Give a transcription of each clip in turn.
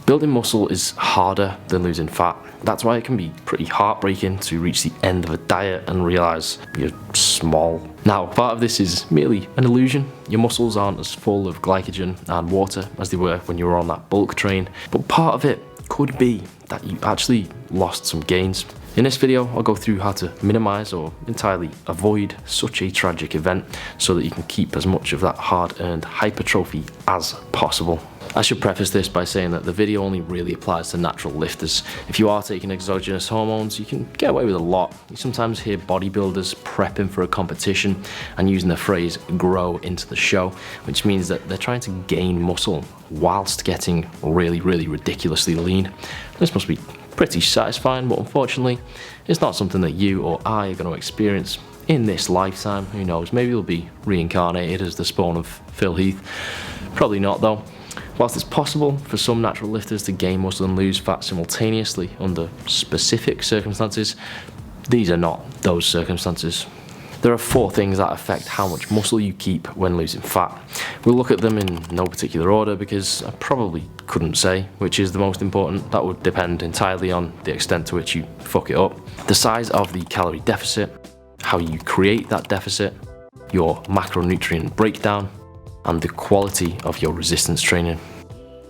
Building muscle is harder than losing fat. That's why it can be pretty heartbreaking to reach the end of a diet and realize you're small. Now, part of this is merely an illusion. Your muscles aren't as full of glycogen and water as they were when you were on that bulk train, but part of it could be that you actually lost some gains. In this video, I'll go through how to minimize or entirely avoid such a tragic event so that you can keep as much of that hard-earned hypertrophy as possible. I should preface this by saying that the video only really applies to natural lifters. If you are taking exogenous hormones, you can get away with a lot. You sometimes hear bodybuilders prepping for a competition and using the phrase grow into the show, which means that they're trying to gain muscle whilst getting really ridiculously lean. This must be pretty satisfying, but unfortunately, it's not something that you or I are going to experience in this lifetime. Who knows, maybe you'll be reincarnated as the spawn of Phil Heath. Probably not though. Whilst it's possible for some natural lifters to gain muscle and lose fat simultaneously under specific circumstances, these are not those circumstances. There are 4 things that affect how much muscle you keep when losing fat. We'll look at them in no particular order because I probably couldn't say which is the most important. That would depend entirely on the extent to which you fuck it up. The size of the calorie deficit, how you create that deficit, your macronutrient breakdown, and the quality of your resistance training.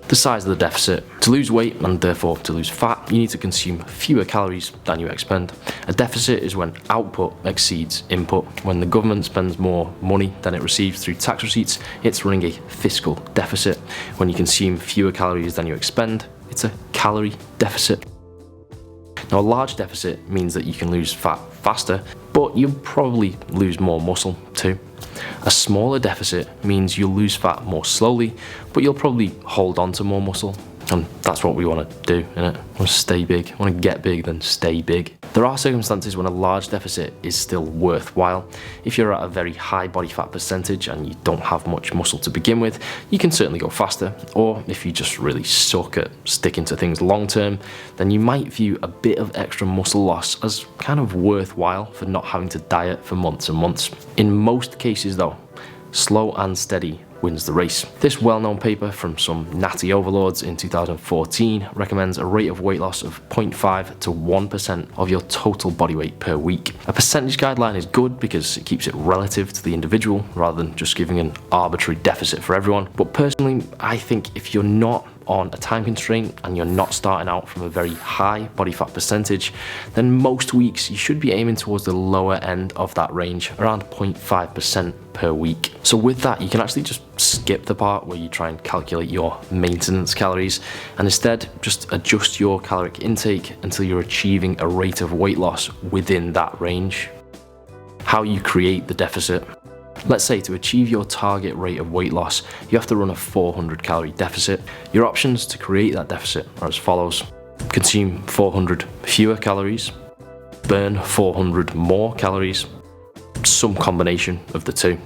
The size of the deficit. To lose weight and therefore to lose fat, you need to consume fewer calories than you expend. A deficit is when output exceeds input. When the government spends more money than it receives through tax receipts, it's running a fiscal deficit. When you consume fewer calories than you expend, it's a calorie deficit. Now, a large deficit means that you can lose fat faster, but you'll probably lose more muscle too. A smaller deficit means you'll lose fat more slowly, but you'll probably hold on to more muscle. And that's what we want to do, innit? We want to stay big. Want to get big, then stay big. There are circumstances when a large deficit is still worthwhile. If you're at a very high body fat percentage and you don't have much muscle to begin with, you can certainly go faster. Or if you just really suck at sticking to things long term, then you might view a bit of extra muscle loss as kind of worthwhile for not having to diet for months and months. In most cases though, slow and steady wins the race. This well-known paper from some natty overlords in 2014 recommends a rate of weight loss of 0.5 to 1% of your total body weight per week. A percentage guideline is good because it keeps it relative to the individual rather than just giving an arbitrary deficit for everyone. But personally, I think if you're not on a time constraint and you're not starting out from a very high body fat percentage, then most weeks you should be aiming towards the lower end of that range, around 0.5% per week. So with that, you can actually just skip the part where you try and calculate your maintenance calories and instead just adjust your caloric intake until you're achieving a rate of weight loss within that range. How you create the deficit. Let's say to achieve your target rate of weight loss, you have to run a 400 calorie deficit. Your options to create that deficit are as follows. Consume 400 fewer calories, burn 400 more calories, some combination of the two.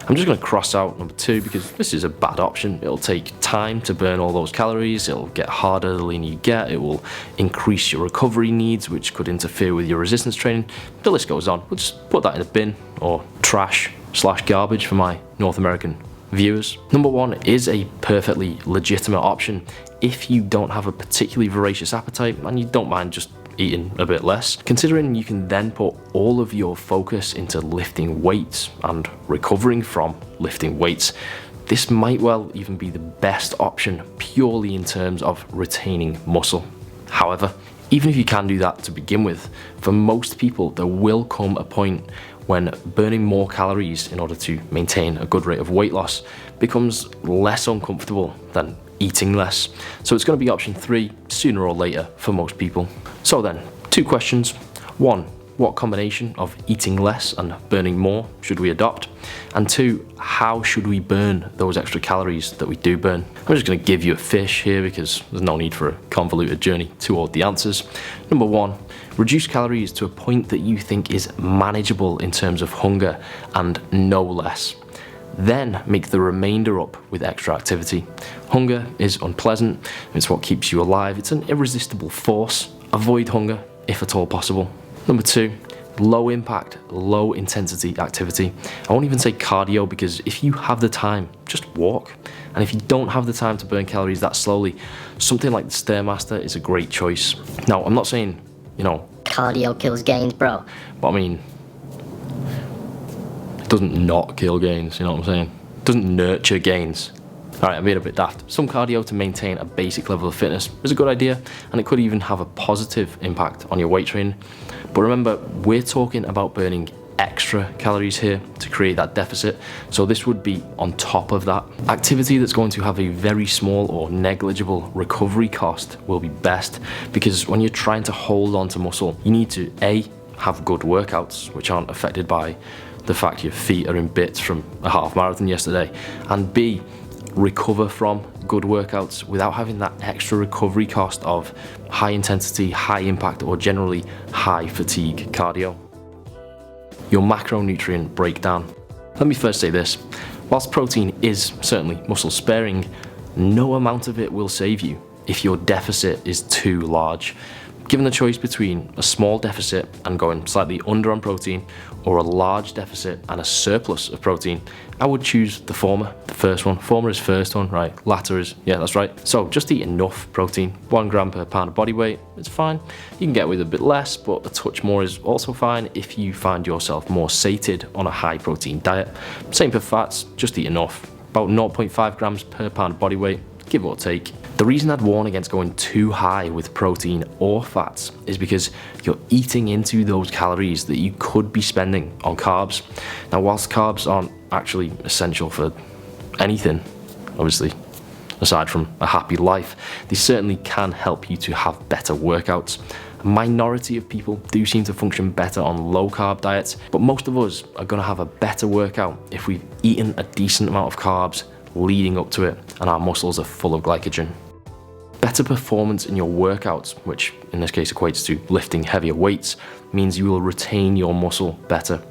I'm just going to cross out number 2 because this is a bad option. It'll take time to burn all those calories, it'll get harder the leaner you get, it will increase your recovery needs, which could interfere with your resistance training. The list goes on. We'll just put that in the bin or trash/garbage for my North American viewers. Number 1 is a perfectly legitimate option if you don't have a particularly voracious appetite and you don't mind just eating a bit less, considering you can then put all of your focus into lifting weights and recovering from lifting weights. This might well even be the best option purely in terms of retaining muscle. However, even if you can do that to begin with, for most people there will come a point when burning more calories in order to maintain a good rate of weight loss becomes less uncomfortable than eating less. So it's going to be option 3 sooner or later for most people. So then, 2 questions. 1, what combination of eating less and burning more should we adopt? And 2, how should we burn those extra calories that we do burn? I'm just going to give you a fish here because there's no need for a convoluted journey toward the answers. Number 1, reduce calories to a point that you think is manageable in terms of hunger and no less. Then make the remainder up with extra activity. Hunger is unpleasant, it's what keeps you alive, it's an irresistible force. Avoid hunger if at all possible. Number 2, low impact, low intensity activity. I won't even say cardio, because if you have the time, just walk. And if you don't have the time to burn calories that slowly, something like the Stairmaster is a great choice. Now, I'm not saying, cardio kills gains, bro. But I mean, it doesn't not kill gains, you know what I'm saying? It doesn't nurture gains. Alright, I'm being a bit daft. Some cardio to maintain a basic level of fitness is a good idea, and it could even have a positive impact on your weight training. But remember, we're talking about burning extra calories here to create that deficit, so this would be on top of that. Activity that's going to have a very small or negligible recovery cost will be best, because when you're trying to hold on to muscle, you need to A, have good workouts which aren't affected by the fact your feet are in bits from a half marathon yesterday, and B, recover from good workouts without having that extra recovery cost of high intensity, high impact, or generally high fatigue cardio. Your macronutrient breakdown. Let me first say this: whilst protein is certainly muscle sparing, no amount of it will save you if your deficit is too large. Given the choice between a small deficit and going slightly under on protein, or a large deficit and a surplus of protein, I would choose the former, the first one. Former is first one, right? Latter is, yeah, that's right. So just eat enough protein, 1 gram per pound of body weight, it's fine. You can get with a bit less, but a touch more is also fine if you find yourself more sated on a high protein diet. Same for fats, just eat enough, about 0.5 grams per pound of body weight, give or take. The reason I'd warn against going too high with protein or fats is because you're eating into those calories that you could be spending on carbs. Now, whilst carbs aren't actually essential for anything, obviously, aside from a happy life, they certainly can help you to have better workouts. A minority of people do seem to function better on low carb diets, but most of us are going to have a better workout if we've eaten a decent amount of carbs leading up to it and our muscles are full of glycogen. Better performance in your workouts, which in this case equates to lifting heavier weights, means you will retain your muscle better.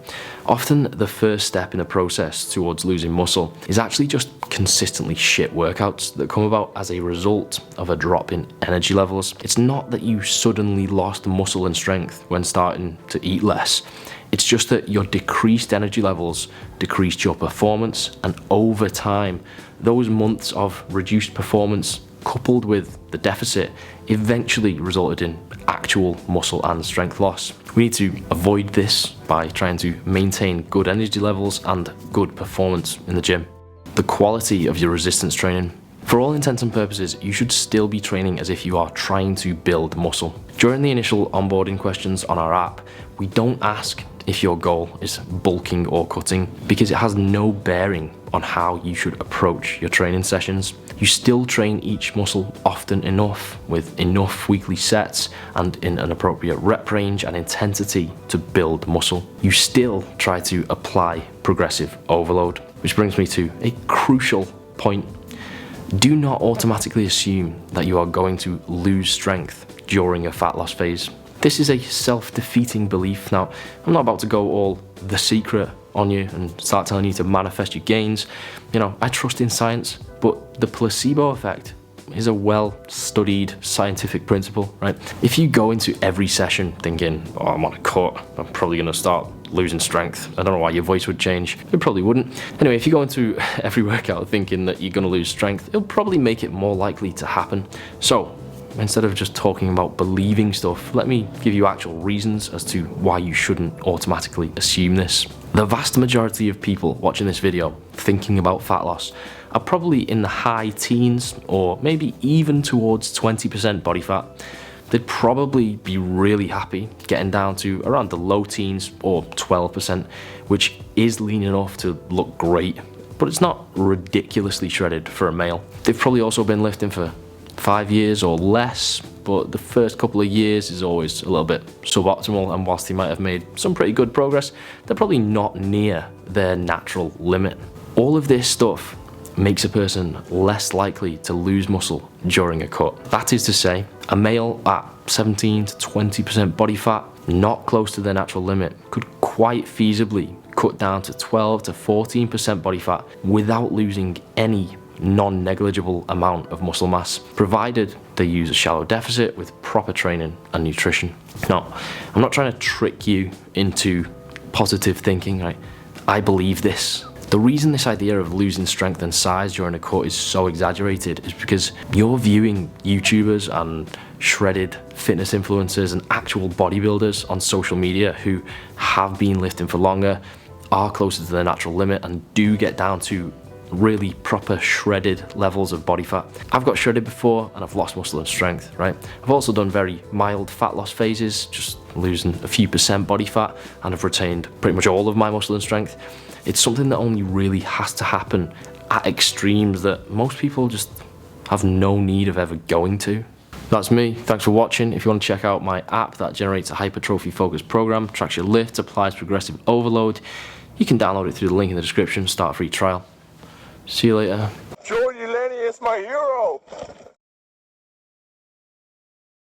Often the first step in a process towards losing muscle is actually just consistently shit workouts that come about as a result of a drop in energy levels. It's not that you suddenly lost muscle and strength when starting to eat less. It's just that your decreased energy levels decreased your performance, and over time, those months of reduced performance coupled with the deficit eventually resulted in actual muscle and strength loss. We need to avoid this by trying to maintain good energy levels and good performance in the gym. The quality of your resistance training. For all intents and purposes, you should still be training as if you are trying to build muscle. During the initial onboarding questions on our app, we don't ask if your goal is bulking or cutting, because it has no bearing on how you should approach your training sessions. You still train each muscle often enough with enough weekly sets and in an appropriate rep range and intensity to build muscle. You still try to apply progressive overload, which brings me to a crucial point. Do not automatically assume that you are going to lose strength during a fat loss phase. This is a self-defeating belief. Now, I'm not about to go all The Secret on you and start telling you to manifest your gains. I trust in science, but the placebo effect is a well-studied scientific principle, right? If you go into every session thinking, oh, I'm on a cut, I'm probably gonna start losing strength. I don't know why your voice would change. It probably wouldn't. Anyway, if you go into every workout thinking that you're gonna lose strength, it'll probably make it more likely to happen. So, instead of just talking about believing stuff, let me give you actual reasons as to why you shouldn't automatically assume this. The vast majority of people watching this video thinking about fat loss are probably in the high teens or maybe even towards 20% body fat. They'd probably be really happy getting down to around the low teens or 12%, which is lean enough to look great, but it's not ridiculously shredded for a male. They've probably also been lifting for 5 years or less, but the first couple of years is always a little bit suboptimal, and whilst they might have made some pretty good progress, they're probably not near their natural limit. All of this stuff makes a person less likely to lose muscle during a cut. That is to say, a male at 17 to 20% body fat, not close to their natural limit, could quite feasibly cut down to 12 to 14% body fat without losing any non-negligible amount of muscle mass, provided they use a shallow deficit with proper training and nutrition. Now, I'm not trying to trick you into positive thinking, right? I believe this. The reason this idea of losing strength and size during a cut is so exaggerated is because you're viewing YouTubers and shredded fitness influencers and actual bodybuilders on social media who have been lifting for longer, are closer to their natural limit, and do get down to really proper shredded levels of body fat. I've got shredded before and I've lost muscle and strength, right? I've also done very mild fat loss phases, just losing a few percent body fat, and I've retained pretty much all of my muscle and strength. It's something that only really has to happen at extremes that most people just have no need of ever going to. That's me. Thanks for watching. If you want to check out my app that generates a hypertrophy focused program, tracks your lift, applies progressive overload, you can download it through the link in the description, start a free trial. See you later. Jordy Lenny is my hero.